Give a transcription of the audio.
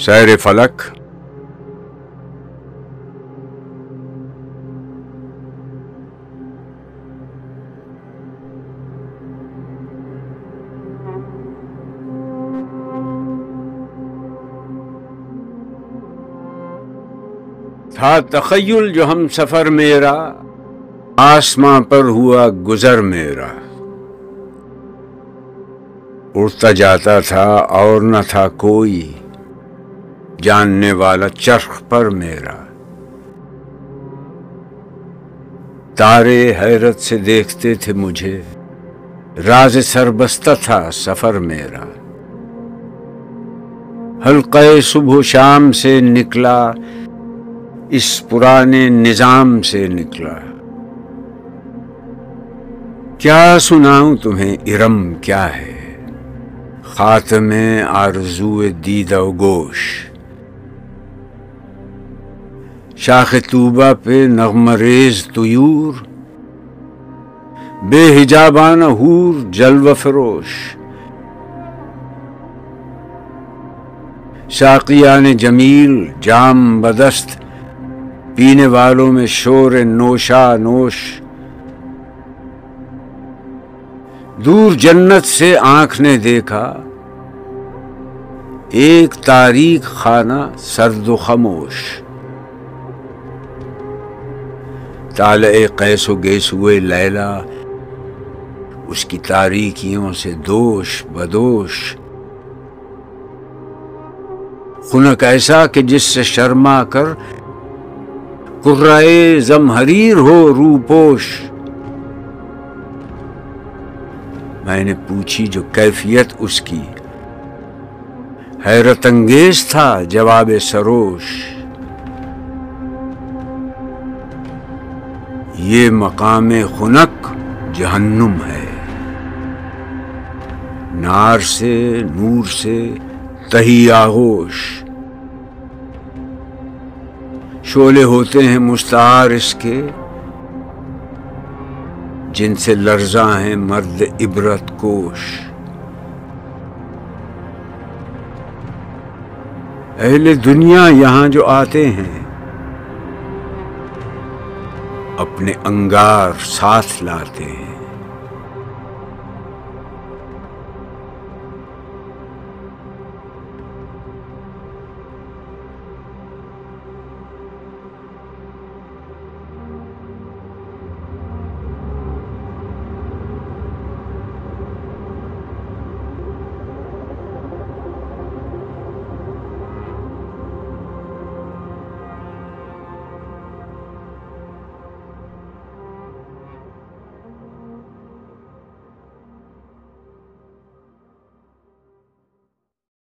سیر فلک تھا تخیل جو ہم سفر میرا، آسماں پر ہوا گزر میرا، اڑتا جاتا تھا اور نہ تھا کوئی جاننے والا چرخ پر میرا، تارے حیرت سے دیکھتے تھے مجھے، راز سربستہ تھا سفر میرا، حلقہ صبح و شام سے نکلا، اس پرانے نظام سے نکلا، کیا سناؤں تمہیں ارم کیا ہے، خاتم آرزو دیدہ و گوش، شاخ طوبہ پہ نغمہ ریز طیور، بے حجابانہ حور جلوہ فروش، ساقیان جمیل جام بدست، پینے والوں میں شور نوشا نوش، دور جنت سے آنکھ نے دیکھا ایک تاریک خانہ سرد و خاموش، طالع قیس و گیسوئے لیلا اس کی تاریکیوں سے دوش بدوش، خنک ایسا کہ جس سے شرما کر قرائے زمہریر ہو روپوش، میں نے پوچھی جو کیفیت اس کی، حیرت انگیز تھا جواب سروش، یہ مقام خنک جہنم ہے، نار سے نور سے تہی آغوش، شعلے ہوتے ہیں مستعار اس کے، جن سے لرزاں ہیں مرد عبرت کوش، اہل دنیا یہاں جو آتے ہیں اپنے انگار ساتھ لاتے ہیں،